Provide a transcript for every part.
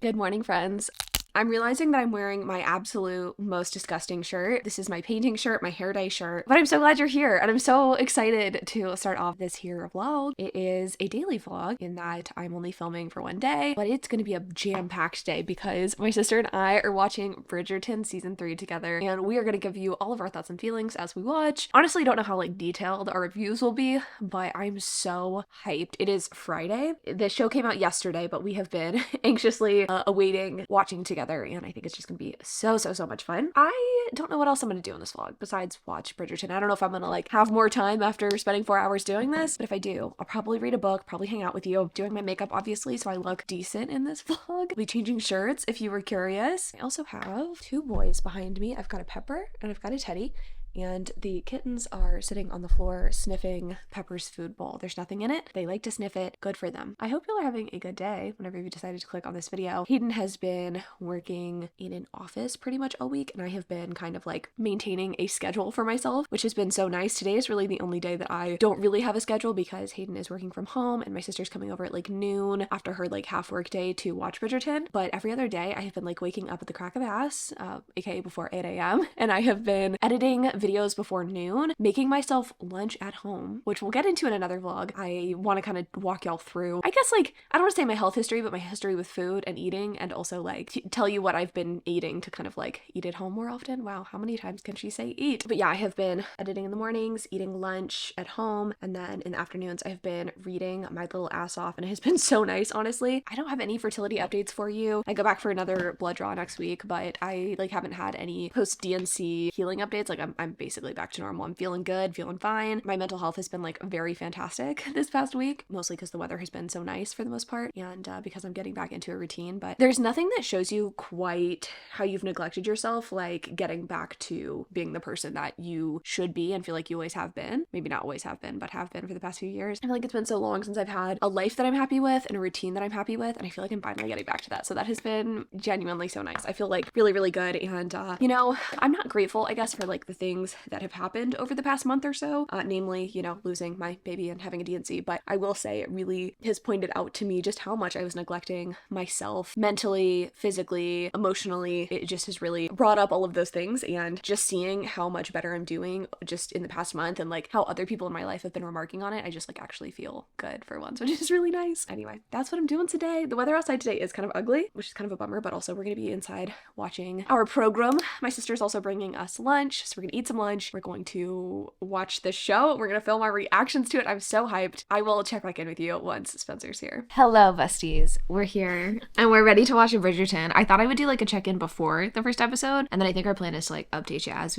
Good morning, friends. I'm realizing that I'm wearing my absolute most disgusting shirt. This is my painting shirt, my hair dye shirt, but I'm so glad you're here and I'm so excited to start off this here vlog. It is a daily vlog in that I'm only filming for one day, but it's gonna be a jam-packed day because my sister and I are watching Bridgerton season 3 together, and we are gonna give you all of our thoughts and feelings as we watch. Honestly, don't know how detailed our reviews will be, but I'm so hyped. It is Friday. The show came out yesterday, but we have been anxiously awaiting watching together, and I think it's just gonna be so much fun. I don't know what else I'm gonna do in this vlog besides watch Bridgerton. I don't know if I'm gonna have more time after spending 4 hours doing this, but if I do, I'll probably read a book, probably hang out with you, doing my makeup obviously so I look decent in this vlog. I'll be changing shirts if you were curious. I also have 2 boys behind me. I've got a Pepper and I've got a Teddy. And the kittens are sitting on the floor sniffing Pepper's food bowl. There's nothing in it. They like to sniff it. Good for them. I hope y'all are having a good day whenever you decided to click on this video. Hayden has been working in an office pretty much all week, and I have been kind of maintaining a schedule for myself, which has been so nice. Today is really the only day that I don't really have a schedule because Hayden is working from home and my sister's coming over at noon after her half work day to watch Bridgerton. But every other day I have been waking up at the crack of ass, aka before 8 a.m. and I have been editing videos before noon, making myself lunch at home, which we'll get into in another vlog. I want to kind of walk y'all through, I guess, I don't want to say my health history, but my history with food and eating, and also tell you what I've been eating to kind of eat at home more often. Wow, how many times can she say eat? But yeah, I have been editing in the mornings, eating lunch at home, and then in the afternoons I've been reading my little ass off, and it has been so nice, honestly. I don't have any fertility updates for you. I go back for another blood draw next week, but I haven't had any post DNC healing updates. I'm basically back to normal. I'm feeling good, feeling fine. My mental health has been very fantastic this past week, mostly because the weather has been so nice for the most part, and because I'm getting back into a routine. But there's nothing that shows you quite how you've neglected yourself like getting back to being the person that you should be and feel like you always have been. Maybe not always have been, but have been for the past few years. I feel like it's been so long since I've had a life that I'm happy with and a routine that I'm happy with, and I feel like I'm finally getting back to that. So that has been genuinely so nice. I feel really good, and I'm not grateful, I guess, for the things that have happened over the past month or so, namely, losing my baby and having a DNC, but I will say it really has pointed out to me just how much I was neglecting myself mentally, physically, emotionally. It just has really brought up all of those things, and just seeing how much better I'm doing just in the past month, and how other people in my life have been remarking on it, I just actually feel good for once, which is really nice. Anyway, that's what I'm doing today. The weather outside today is kind of ugly, which is kind of a bummer, but also we're gonna be inside watching our program. My sister's also bringing us lunch, so we're gonna eat some lunch. We're going to watch the show. We're gonna film our reactions to it. I'm so hyped. I will check back in with you once Spencer's here. Hello, besties. We're here and we're ready to watch Bridgerton. I thought I would do a check-in before the first episode, and then I think our plan is to update you as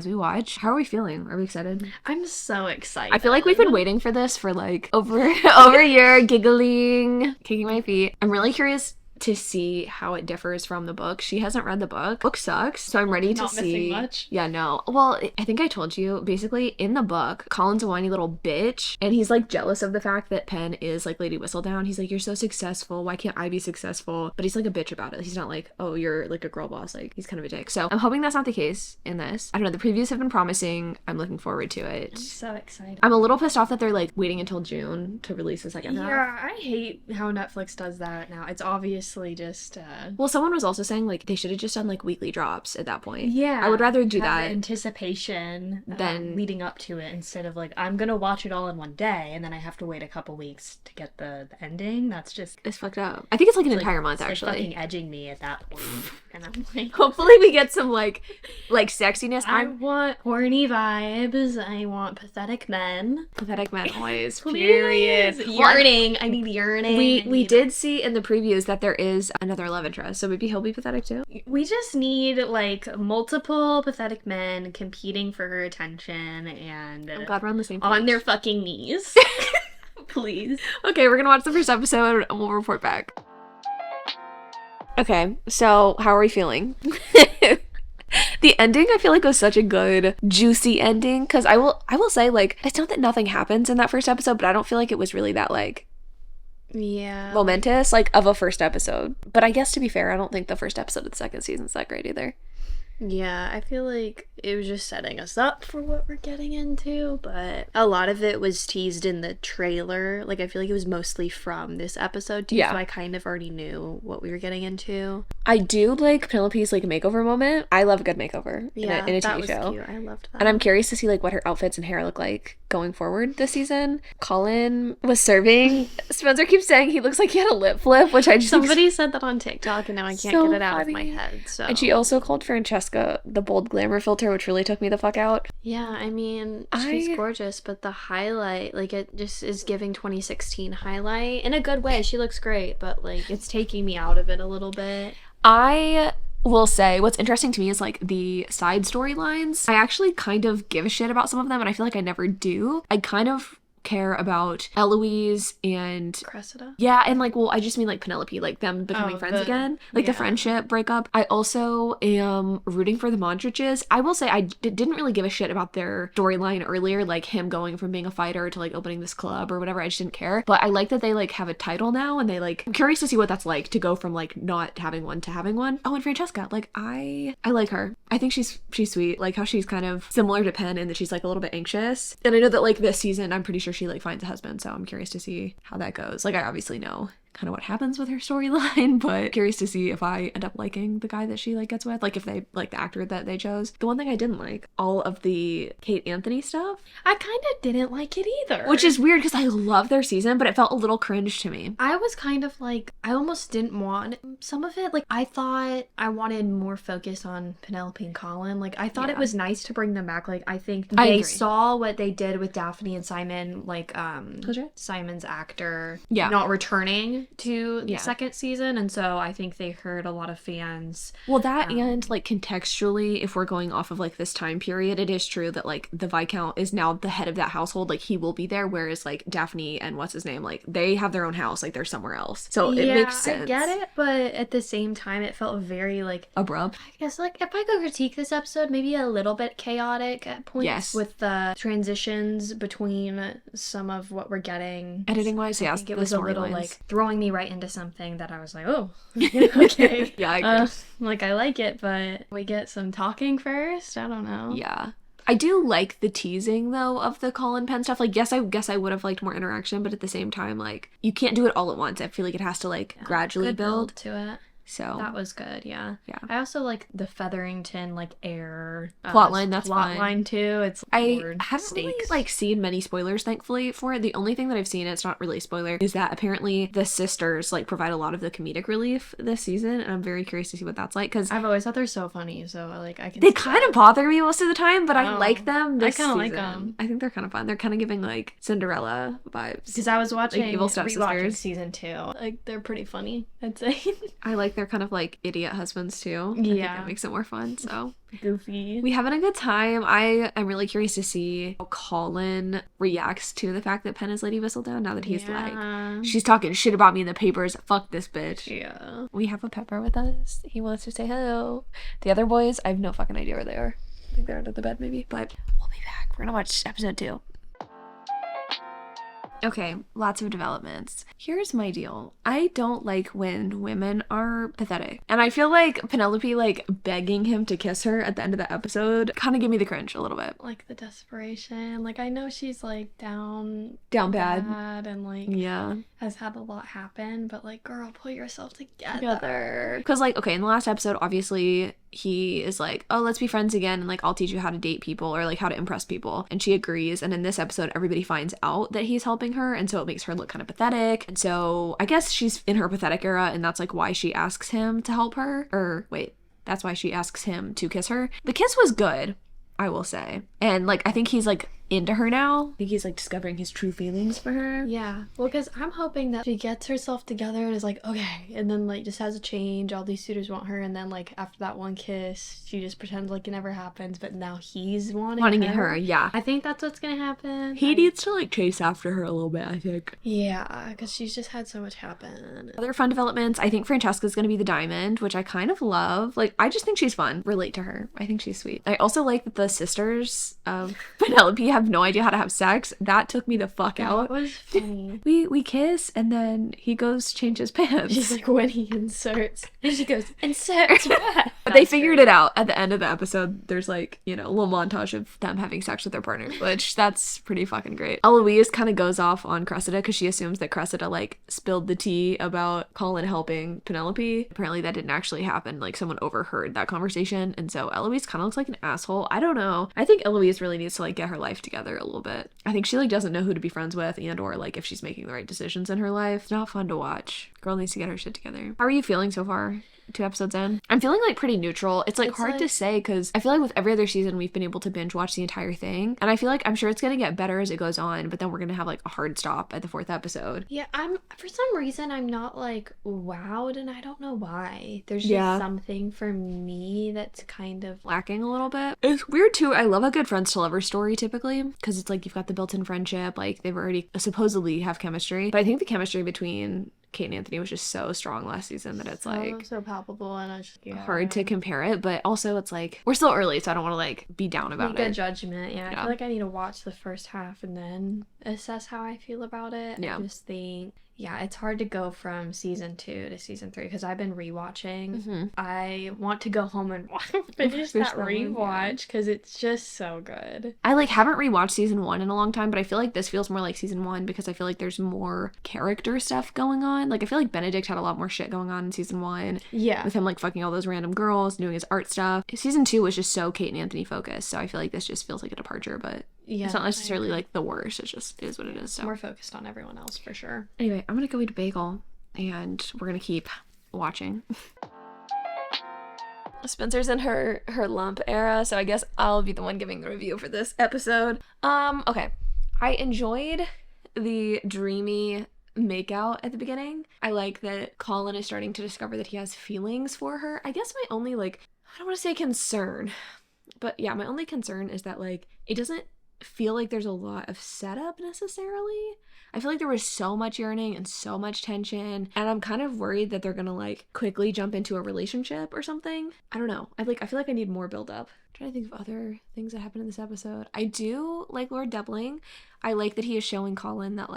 we watch. How are we feeling? Are we excited? I'm so excited. I feel like we've been waiting for this for over a year, giggling, kicking my feet. I'm really curious to see how it differs from the book. She hasn't read the book. Book sucks, so I'm ready to see. Not missing much. Yeah, no. Well, I think I told you, basically, in the book, Colin's a whiny little bitch, and he's jealous of the fact that Penn is Lady Whistledown. He's you're so successful, why can't I be successful? But he's a bitch about it. He's not oh, you're a girl boss. He's kind of a dick. So I'm hoping that's not the case in this. I don't know, the previews have been promising. I'm looking forward to it. I'm so excited. I'm a little pissed off that they're waiting until June to release the second half. Yeah, I hate how Netflix does that now. It's obviously just well, someone was also saying they should have just done weekly drops at that point. Yeah, I would rather do have that the anticipation than leading up to it, instead of I'm gonna watch it all in one day and then I have to wait a couple weeks to get the ending. That's just, it's fucked up. I think it's an entire month, it's actually. fucking edging me at that point. And I'm hopefully we get some sexiness. I want horny vibes. I want pathetic men. Pathetic men always. Period. Yearning. I need yearning. We did see in the previews that there is another love interest, so maybe he'll be pathetic too. We just need multiple pathetic men competing for her attention, and I'm glad we're on the same page. On their fucking knees. Please. Okay, we're gonna watch the first episode and we'll report back. Okay, so how are we feeling? The ending, I feel was such a good, juicy ending, because I will say, it's not that nothing happens in that first episode, but I don't feel it was really that, yeah, momentous, of a first episode. But I guess, to be fair, I don't think the first episode of the second season's that great either. Yeah, I feel like it was just setting us up for what we're getting into, but a lot of it was teased in the trailer. Like, I feel like it was mostly from this episode, too, Yeah. so I kind of already knew what we were getting into. I do like Penelope's like makeover moment. I love a good makeover Yeah, in a that TV was show. cute. I loved that. And I'm curious to see like what her outfits and hair look like going forward this season. Colin was serving. Spencer keeps saying he looks like he had a lip flip, which I just think Somebody said that on TikTok, and now I can't so get it out of my funny. head. So, And she also called Francesca the bold glamour filter, which really took me the fuck out. yeah, I mean, she's gorgeous, but the highlight, like, it just is giving 2016 highlight in a good way. She looks great, but like, it's taking me out of it a little bit. I will say what's interesting to me is like the side storylines. I actually kind of give a shit about some of them, and I feel like I never do. I kind of care about Eloise and Cressida? yeah, and like, well, I just mean like Penelope, like them becoming friends again, like the friendship breakup. I also am rooting for the Mondriches. I will say I didn't really give a shit about their storyline earlier, like him going from being a fighter to like opening this club or whatever. I just didn't care, but I like that they like have a title now, and they like, I'm curious to see what that's like to go from like not having one to having one. Oh, and Francesca, like I like her. I think she's sweet, like how she's kind of similar to Penn in that she's like a little bit anxious. And I know that like this season, I'm pretty sure she like finds a husband, so I'm curious to see how that goes. Like I obviously know kind of what happens with her storyline, but curious to see if I end up liking the guy that she like gets with, like if they like the actor that they chose. The one thing I didn't like, all of the Kate Anthony stuff. I kind of didn't like it either. Which is weird because I love their season, but it felt a little cringe to me. I was kind of like, I almost didn't want some of it. Like, I thought I wanted more focus on Penelope and Colin. Like, I thought it was nice to bring them back. Like, I think they saw what they did with Daphne and Simon, like, Simon's actor not returning to the second season, and so I think they hurt a lot of fans. Well, that and like contextually, if we're going off of like this time period, it is true that like the Viscount is now the head of that household, like he will be there, whereas like Daphne and what's his name, like they have their own house, like they're somewhere else, so it makes sense. I get it, but at the same time it felt very like abrupt. I guess like if I could critique this episode, maybe a little bit chaotic at points with the transitions between some of what we're getting editing wise. Yes, it was a little like throwing me right into something that I was like, oh, okay. Yeah, I agree. Like I like it, but we get some talking first. I don't know. Yeah. I do like the teasing though of the Colin Penn stuff. Like, yes, I guess I would have liked more interaction, but at the same time, like, you can't do it all at once. I feel like it has to like gradually build to it. So that was good, yeah. Yeah. I also like the Featherington like air plotline. That's fine. Plotline too. It's I haven't really like seen many spoilers, thankfully, for it. The only thing that I've seen, it's not really a spoiler, is that apparently the sisters like provide a lot of the comedic relief this season, and I'm very curious to see what that's like because I've always thought they're so funny. So like I can. They kind of bother me most of the time, but I like them. I kind of like them. I think they're kind of fun. They're kind of giving like Cinderella vibes. Because I was watching like, Evil Stepsisters season 2. Like they're pretty funny, I'd say. I like their kind of like idiot husbands too. Yeah, I think that makes it more fun. So goofy. We having a good time. I am really curious to see how Colin reacts to the fact that Penn is Lady Whistledown now that he's like, she's talking shit about me in the papers. Fuck this bitch. Yeah. We have a Pepper with us. He wants to say hello. The other boys, I have no fucking idea where they are. I think they're under the bed maybe, but we'll be back. We're gonna watch episode 2. Okay, lots of developments. Here's my deal. I don't like when women are pathetic. And I feel like Penelope, like, begging him to kiss her at the end of the episode kind of gave me the cringe a little bit. Like, the desperation. Like, I know she's, like, down bad. And, like, has had a lot happen. But, like, girl, pull yourself together. Because, like, okay, in the last episode, obviously, he is like, oh, let's be friends again. And, like, I'll teach you how to date people or, like, how to impress people. And she agrees. And in this episode, everybody finds out that he's helping her, and so it makes her look kind of pathetic. And so I guess she's in her pathetic era, and that's like why she asks him to help her, or wait, that's why she asks him to kiss her. The kiss was good, I will say, and like I think he's like into her now. I think he's like discovering his true feelings for her. Yeah, well, because I'm hoping that she gets herself together and is like, okay, and then like just has a change, all these suitors want her, and then like after that one kiss she just pretends like it never happens, but now he's wanting her. Yeah, I think that's what's gonna happen. He needs to like chase after her a little bit, I think. Yeah, because she's just had so much happen. Other fun developments, I think Francesca's gonna be the diamond, which I kind of love. Like, I just think she's fun. Relate to her. I think she's sweet. I also like that the sisters of Penelope have have no idea how to have sex. That took me the fuck out. That was funny. We kiss, and then he goes change his pants. She's like, when he inserts. And she goes, inserts what? But they figured it out at the end of the episode. There's like, you know, a little montage of them having sex with their partners, which that's pretty fucking great. Eloise kind of goes off on Cressida because she assumes that Cressida like spilled the tea about Colin helping Penelope. Apparently that didn't actually happen. Like someone overheard that conversation, and so Eloise kind of looks like an asshole. I don't know. I think Eloise really needs to like get her life together a little bit. I think she like doesn't know who to be friends with, and or like if she's making the right decisions in her life. It's not fun to watch. Girl needs to get her shit together. How are you feeling so far? 2 episodes in. I'm feeling like pretty neutral. It's hard to say because I feel like with every other season we've been able to binge watch the entire thing, and I feel like I'm sure it's gonna get better as it goes on, but then we're gonna have like a hard stop at the 4th episode. Yeah, for some reason I'm not like wowed, and I don't know why. There's just something for me that's kind of lacking a little bit. It's weird too. I love a good friends to lovers story typically because it's like you've got the built-in friendship, like they've already supposedly have chemistry, but I think the chemistry between Kate and Anthony was just so strong last season that it's so palpable, and it's hard to compare it. But also it's like we're still early, so I don't want to like be down about Make it. a judgment. I feel like I need to watch the first half and then assess how I feel about it. I just think it's hard to go from season 2 to season 3 because I've been rewatching. I want to go home and finish that rewatch because it's just so good. I like haven't rewatched season 1 in a long time, but I feel like this feels more like season 1 because I feel like there's more character stuff going on. Like I feel like Benedict had a lot more shit going on in season 1. Yeah. With him like fucking all those random girls, doing his art stuff. Season 2 was just so Kate and Anthony focused, so I feel like this just feels like a departure, but it's not necessarily like the worst. It just is what it is. So more focused on everyone else for sure. Anyway, I'm gonna go eat a bagel and we're gonna keep watching. Spencer's in her lump era, so I guess I'll be the one giving the review for this episode. Okay. I enjoyed the dreamy makeout at the beginning. I like that Colin is starting to discover that he has feelings for her. I guess my only I don't want to say concern, but yeah, my only concern is that it doesn't feel like there's a lot of setup necessarily. I feel like there was so much yearning and so much tension, and I'm kind of worried that they're gonna quickly jump into a relationship or something. I don't know. I feel like I need more build up. I'm trying to think of other things that happened in this episode. I do like Lord Debling. I like that he is showing Colin that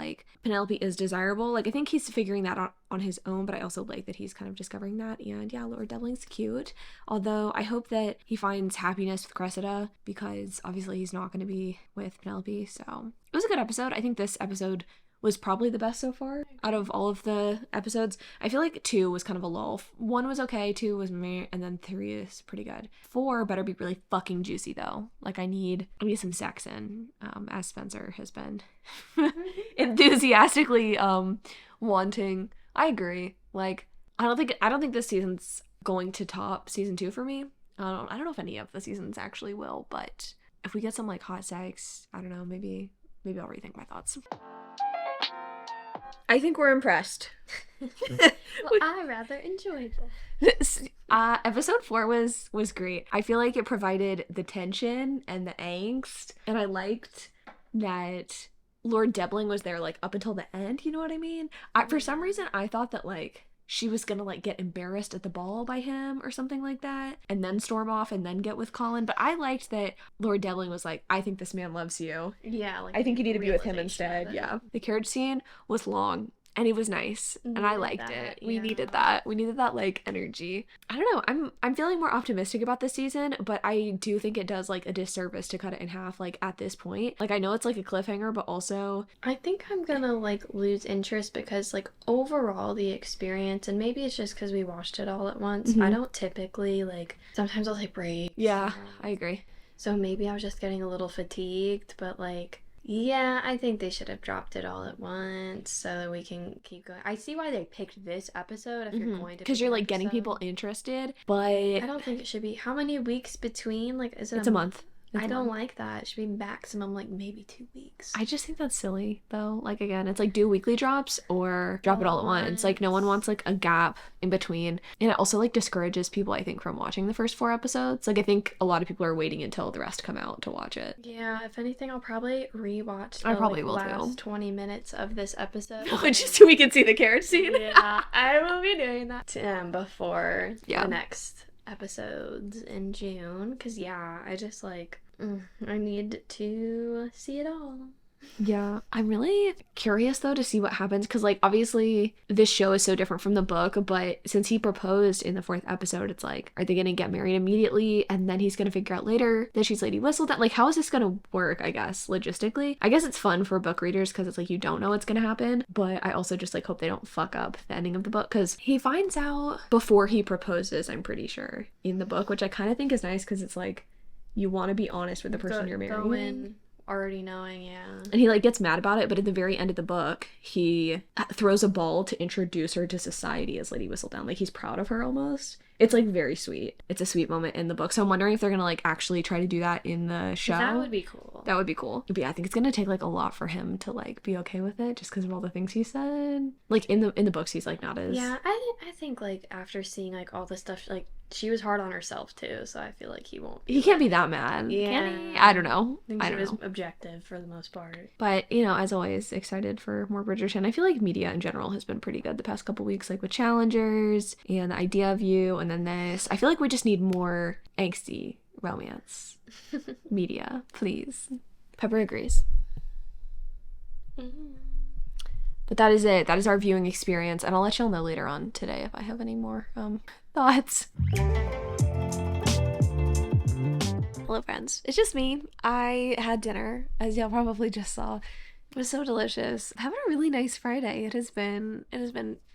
Penelope is desirable. I think he's figuring that out on his own, but I also like that he's kind of discovering that. And yeah, Lord Debling's cute. Although I hope that he finds happiness with Cressida because obviously he's not going to be with Penelope. So it was a good episode. I think this episode was probably the best so far out of all of the episodes. I feel like 2 was kind of a lull. 1 was okay, 2 was meh, and then 3 is pretty good. 4 better be really fucking juicy though. I need some sex in, as Spencer has been enthusiastically wanting. I agree. I don't think this season's going to top season 2 for me. I don't know if any of the seasons actually will, but if we get some hot sex, I don't know, maybe I'll rethink my thoughts. I think we're impressed. Well, I rather enjoyed that. Episode 4 was great. I feel like it provided the tension and the angst, and I liked that Lord Debling was there up until the end, you know what I mean? For some reason I thought that she was gonna get embarrassed at the ball by him or something like that and then storm off and then get with Colin, but I liked that Lord Debling was I think this man loves you. Yeah, I think you need to be with him instead. Yeah. The carriage scene was long and it was nice and I liked it. We needed that. We needed that energy. I don't know. I'm feeling more optimistic about this season, but I do think it does a disservice to cut it in half at this point. I know it's a cliffhanger, but also I think I'm gonna lose interest because overall the experience, and maybe it's just because we watched it all at once. I don't typically sometimes I'll take breaks. Yeah, I agree. So maybe I was just getting a little fatigued, but yeah, I think they should have dropped it all at once so that we can keep going. I see why they picked this episode if you're going to, because you're getting people interested, but I don't think it should be. How many weeks between? Is it it's a month? I don't like that. It should be maximum maybe 2 weeks. I just think that's silly though. Again, it's do weekly drops or drop it all at once. No one wants a gap in between. And it also discourages people, I think, from watching the first 4 episodes. I think a lot of people are waiting until the rest come out to watch it. Yeah, if anything, I'll probably rewatch the I probably will last too. 20 minutes of this episode. Just so we can see the carriage scene. Yeah, I will be doing that before the next episodes in June, because I just I need to see it all. Yeah, I'm really curious though to see what happens because, like, obviously this show is so different from the book, but since he proposed in the 4th episode, it's like, are they gonna get married immediately and then he's gonna figure out later that she's Lady Whistledown? Like, how is this gonna work, I guess, logistically? I guess it's fun for book readers because it's like you don't know what's gonna happen, but I also just like hope they don't fuck up the ending of the book because he finds out before he proposes, I'm pretty sure, in the book, which I kind of think is nice because it's like you want to be honest with the person you're marrying. Go in already knowing, yeah. And he like gets mad about it, but at the very end of the book, he throws a ball to introduce her to society as Lady Whistledown. Like, he's proud of her almost. It's like very sweet. It's a sweet moment in the book. So I'm wondering if they're gonna like actually try to do that in the show. That would be cool. That would be cool. But yeah, I think it's gonna take like a lot for him to like be okay with it, just because of all the things he said. Like in the books, he's like not as I think like after seeing like all this stuff, like she was hard on herself too, so I feel like he won't. He can't be that mad. Yeah. Can he? I don't know. I think I he don't was know. objective for the most part. But, you know, as always, excited for more Bridgerton. I feel like media in general has been pretty good the past couple weeks, like with Challengers and The Idea of You, and then this. I feel like we just need more angsty romance media, please. Pepper agrees. But that is it. That is our viewing experience, and I'll let y'all know later on today if I have any more thoughts. Hello, friends. It's just me. I had dinner, as y'all probably just saw. It was so delicious. Having a really nice Friday. It has been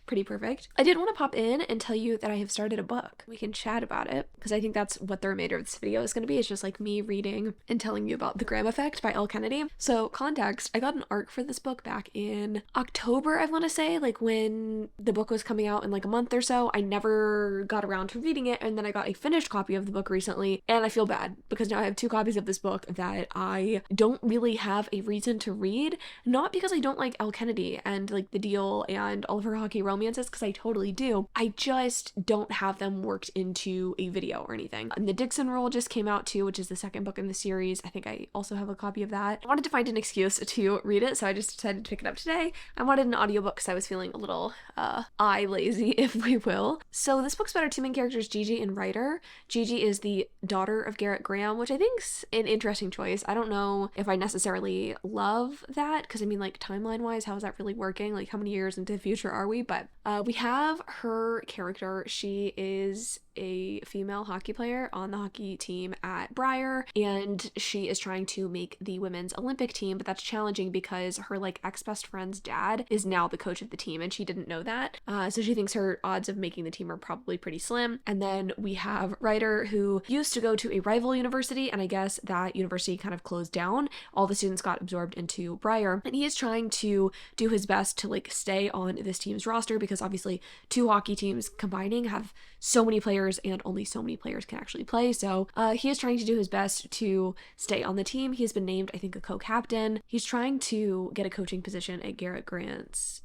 pretty perfect. I did want to pop in and tell you that I have started a book. We can chat about it because I think that's what the remainder of this video is going to be. It's just like me reading and telling you about The Graham Effect by Elle Kennedy. So context, I got an arc for this book back in October, I want to say, like when the book was coming out in like a month or so. I never got around to reading it, and then I got a finished copy of the book recently, and I feel bad because now I have 2 copies of this book that I don't really have a reason to read. Not because I don't like Elle Kennedy and like The Deal and all of her hockey romances, because I totally do. I just don't have them worked into a video or anything. And The Dixon Rule just came out too, which is the 2nd book in the series. I think I also have a copy of that. I wanted to find an excuse to read it, so I just decided to pick it up today. I wanted an audiobook because I was feeling a little eye lazy, if we will. So this book's about our 2 main characters, Gigi and Ryder. Gigi is the daughter of Garrett Graham, which I think's an interesting choice. I don't know if I necessarily love that, because I mean, like, timeline-wise, how is that really working? Like, how many years into the future are we? But we have her character. She is a female hockey player on the hockey team at Briar, and she is trying to make the women's Olympic team, but that's challenging because her like ex-best friend's dad is now the coach of the team, and she didn't know that. So she thinks her odds of making the team are probably pretty slim. And then we have Ryder, who used to go to a rival university, and I guess that university kind of closed down. All the students got absorbed into Briar, and he is trying to do his best to like stay on this team's roster because obviously 2 hockey teams combining have so many players and only so many players can actually play. So he is trying to do his best to stay on the team. He has been named, I think, a co-captain. He's trying to get a coaching position at Garrett Graham's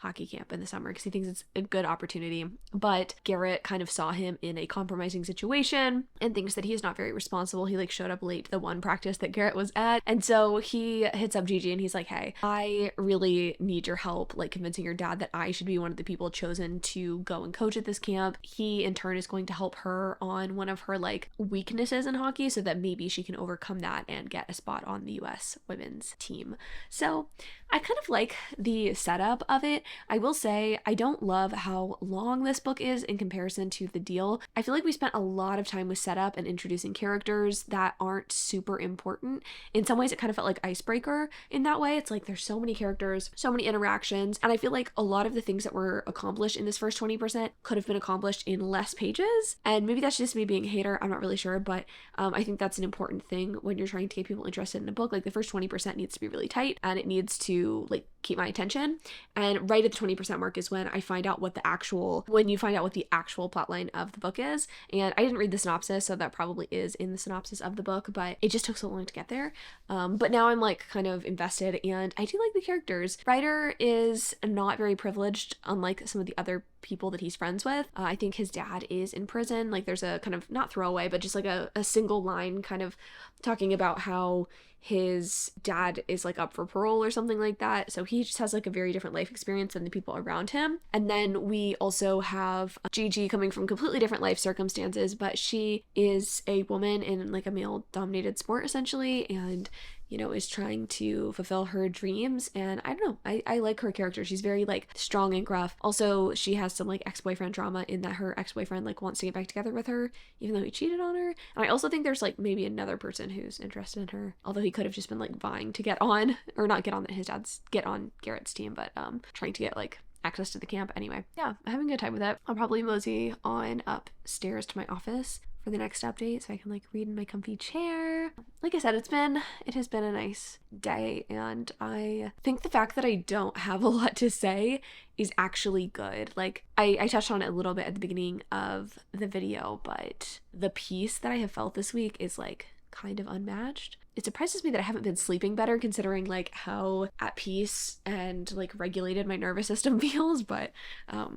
hockey camp in the summer because he thinks it's a good opportunity. But Garrett kind of saw him in a compromising situation and thinks that he is not very responsible. He like showed up late to the one practice that Garrett was at. And so he hits up Gigi and he's like, hey, I really need your help, like convincing your dad that I should be one of the people chosen to go and coach at this camp. He in turn is going to help her on one of her like weaknesses in hockey so that maybe she can overcome that and get a spot on the US women's team. So I kind of like the setup of it. I will say I don't love how long this book is in comparison to The Deal. I feel like we spent a lot of time with setup and introducing characters that aren't super important. In some ways it kind of felt like Icebreaker in that way. It's like there's so many characters, so many interactions, and I feel like a lot of the things that were accomplished in this first 20% could have been accomplished in less pages. And maybe that's just me being a hater, I'm not really sure, but I think that's an important thing when you're trying to get people interested in a book. Like the first 20% needs to be really tight and it needs to like keep my attention. And right at the 20% mark is when you find out what the actual plotline of the book is. And I didn't read the synopsis, so that probably is in the synopsis of the book, but it just took so long to get there. But now I'm like kind of invested and I do like the characters. Ryder is not very privileged, unlike some of the other people that he's friends with. I think his dad is in prison. Like there's a kind of not throwaway, but just like a single line kind of talking about how his dad is like up for parole or something like that. So he just has like a very different life experience than the people around him. And then we also have Gigi coming from completely different life circumstances, but she is a woman in like a male dominated sport essentially, and you know, is trying to fulfill her dreams. And I don't know, I like her character. She's very like strong and gruff. Also, she has some like ex-boyfriend drama in that her ex-boyfriend like wants to get back together with her, even though he cheated on her. And I also think there's like maybe another person who's interested in her, although he could have just been like vying to get on, or not get on his dad's, get on Garrett's team, but trying to get like access to the camp. Anyway, yeah, I'm having a good time with it. I'll probably mosey on upstairs to my office for the next update so I can like read in my comfy chair. Like I said, it has been a nice day, and I think the fact that I don't have a lot to say is actually good. Like I touched on it a little bit at the beginning of the video, but the peace that I have felt this week is like kind of unmatched. It surprises me that I haven't been sleeping better considering like how at peace and like regulated my nervous system feels, but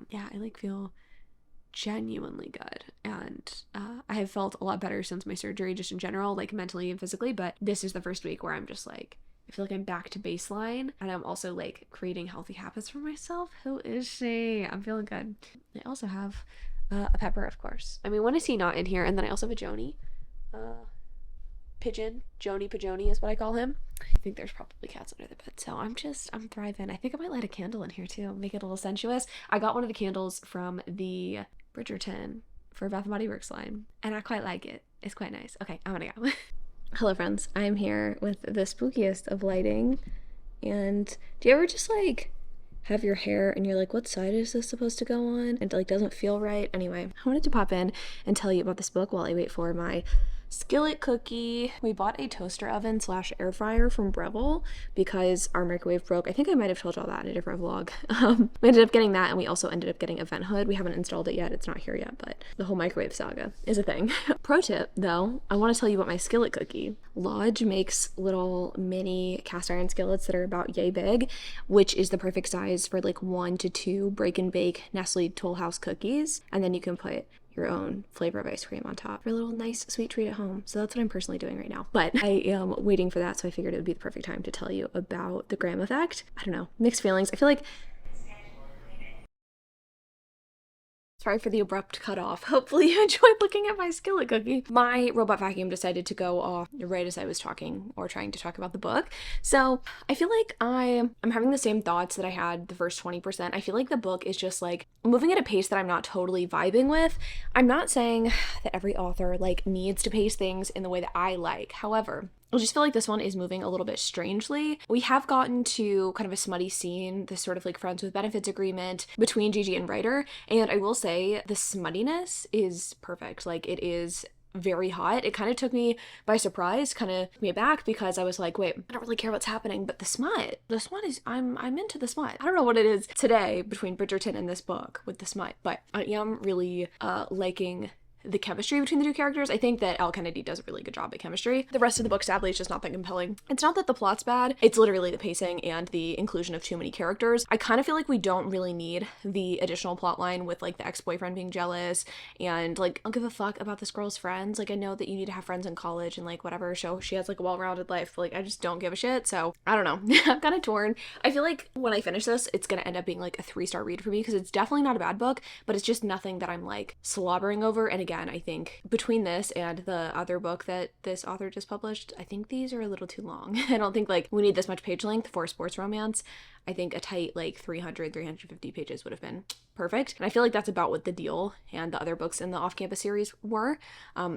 yeah, I like feel genuinely good, and I have felt a lot better since my surgery just in general, like mentally and physically. But this is the first week where I'm just like, I feel like I'm back to baseline, and I'm also like creating healthy habits for myself. Who is she? I'm feeling good. I also have a Pepper, of course. I mean, when is he not in here? And then I also have a Joni, Pigeon, Joni Pajoni is what I call him. I think there's probably cats under the bed, so I'm thriving. I think I might light a candle in here too, make it a little sensuous. I got one of the candles from the bridgerton for Bath & Body Works line, and I quite like it. It's quite nice. Okay, I'm gonna go. Hello friends, I'm here with the spookiest of lighting. And do you ever just like have your hair and you're like, what side is this supposed to go on? And it like doesn't feel right. Anyway, I wanted to pop in and tell you about this book while I wait for my skillet cookie. We bought a toaster oven / air fryer from Breville because our microwave broke. I think I might have told y'all that in a different vlog. We ended up getting that, and we also ended up getting a vent hood. We haven't installed it yet. It's not here yet, but the whole microwave saga is a thing. Pro tip though, I want to tell you about my skillet cookie. Lodge makes little mini cast iron skillets that are about yay big, which is the perfect size for like 1 to 2 break and bake Nestle Toll House cookies, and then you can put your own flavor of ice cream on top for a little nice sweet treat at home. So that's what I'm personally doing right now. But I am waiting for that, so I figured it would be the perfect time to tell you about the Graham effect. I don't know, mixed feelings. I feel like, sorry for the abrupt cutoff. Hopefully you enjoyed looking at my skillet cookie. My robot vacuum decided to go off right as I was talking or trying to talk about the book. So I feel like I'm having the same thoughts that I had the first 20%. I feel like the book is just like moving at a pace that I'm not totally vibing with. I'm not saying that every author like needs to pace things in the way that I like. However, I just feel like this one is moving a little bit strangely. We have gotten to kind of a smutty scene, this sort of like friends with benefits agreement between Gigi and Ryder, and I will say the smuttiness is perfect. Like, it is very hot. It kind of took me by surprise, kind of took me aback, because I was like, wait, I don't really care what's happening, but the smut is, I'm into the smut. I don't know what it is today between Bridgerton and this book with the smut, but I am really liking the chemistry between the two characters. I think that Elle Kennedy does a really good job at chemistry. The rest of the book, sadly, is just not that compelling. It's not that the plot's bad, it's literally the pacing and the inclusion of too many characters. I kind of feel like we don't really need the additional plot line with like the ex-boyfriend being jealous and like, I don't give a fuck about this girl's friends. Like, I know that you need to have friends in college and like whatever, so she has like a well-rounded life, but like I just don't give a shit. So I don't know. I'm kind of torn. I feel like when I finish this, it's gonna end up being like a 3-star read for me, because it's definitely not a bad book, but it's just nothing that I'm like slobbering over. And again, I think between this and the other book that this author just published, I think these are a little too long. I don't think like we need this much page length for a sports romance. I think a tight like 350 pages would have been perfect. And I feel like that's about what The Deal and the other books in the off-campus series were.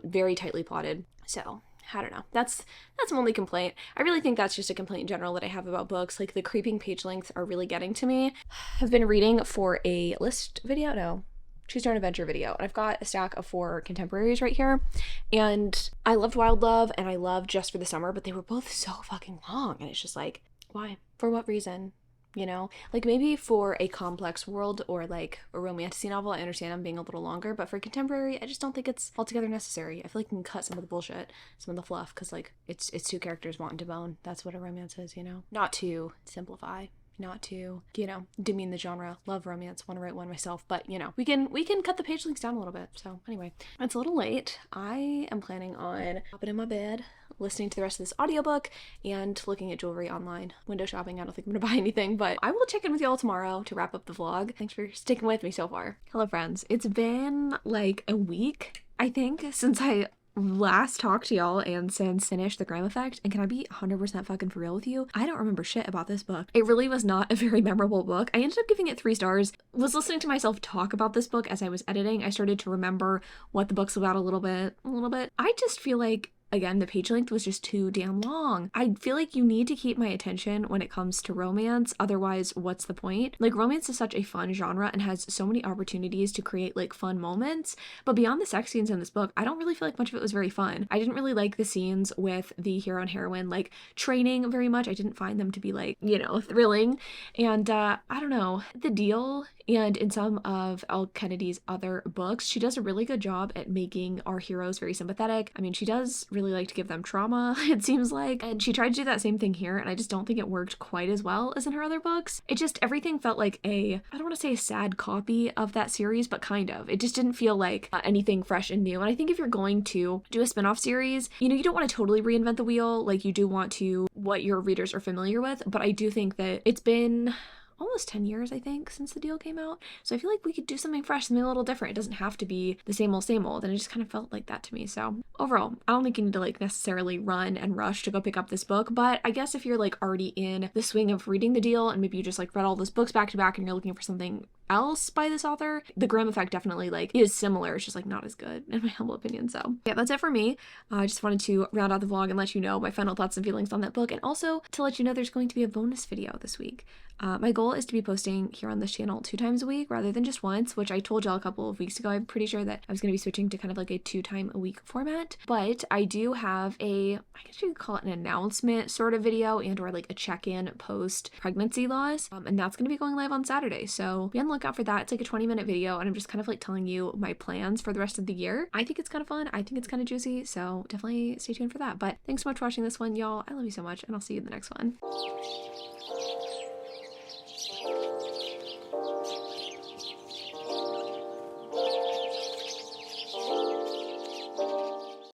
Very tightly plotted. So I don't know. That's my only complaint. I really think that's just a complaint in general that I have about books. Like, the creeping page lengths are really getting to me. I've been reading for a list video. No. Choose Your Own Adventure video, and I've got a stack of 4 contemporaries right here, and I loved Wild Love and I loved Just for the Summer, but they were both so fucking long, and it's just like, why? For what reason? You know, like maybe for a complex world or like a romantic novel, I understand them being a little longer, but for contemporary, I just don't think it's altogether necessary. I feel like you can cut some of the bullshit, some of the fluff, because like it's 2 characters wanting to bone. That's what a romance is, you know? Not to simplify, not to, you know, demean the genre. Love romance, want to write one myself, but you know, we can cut the page lengths down a little bit. So anyway, it's a little late. I am planning on hopping in my bed, listening to the rest of this audiobook, and looking at jewelry online. Window shopping. I don't think I'm gonna buy anything, but I will check in with y'all tomorrow to wrap up the vlog. Thanks for sticking with me so far. Hello friends. It's been like a week, I think, since I last talked to y'all and since finished The Graham Effect, and can I be 100% fucking for real with you? I don't remember shit about this book. It really was not a very memorable book. I ended up giving it 3 stars. Was listening to myself talk about this book as I was editing. I started to remember what the book's about a little bit. I just feel like, again, the page length was just too damn long. I feel like you need to keep my attention when it comes to romance, otherwise what's the point? Like, romance is such a fun genre and has so many opportunities to create like fun moments, but beyond the sex scenes in this book, I don't really feel like much of it was very fun. I didn't really like the scenes with the hero and heroine like training very much. I didn't find them to be like, you know, thrilling, and I don't know, The Deal and in some of Elle Kennedy's other books, she does a really good job at making our heroes very sympathetic. I mean, she does really like to give them trauma, it seems like, and she tried to do that same thing here, and I just don't think it worked quite as well as in her other books. It just, everything felt like I don't want to say a sad copy of that series, but kind of. It just didn't feel like anything fresh and new. And I think if you're going to do a spin-off series, you know, you don't want to totally reinvent the wheel. Like, you do want to what your readers are familiar with, but I do think that it's been almost 10 years, I think, since The Deal came out. So I feel like we could do something fresh, something a little different. It doesn't have to be the same old, and it just kind of felt like that to me. So overall, I don't think you need to like necessarily run and rush to go pick up this book, but I guess if you're like already in the swing of reading The Deal and maybe you just like read all those books back to back and you're looking for something else by this author, The Graham Effect definitely like is similar. It's just like not as good in my humble opinion. So yeah, that's it for me. I just wanted to round out the vlog and let you know my final thoughts and feelings on that book, and also to let you know there's going to be a bonus video this week. My goal is to be posting here on this channel 2 times a week rather than just once, which I told y'all a couple of weeks ago. I'm pretty sure that I was going to be switching to kind of like a 2-time-a-week format, but I do have I guess you could call it an announcement sort of video and or like a check-in post pregnancy loss, and that's going to be going live on Saturday. So be on the lookout for that. It's like a 20-minute video, and I'm just kind of like telling you my plans for the rest of the year. I think it's kind of fun. I think it's kind of juicy, so definitely stay tuned for that. But thanks so much for watching this one, y'all. I love you so much, and I'll see you in the next one.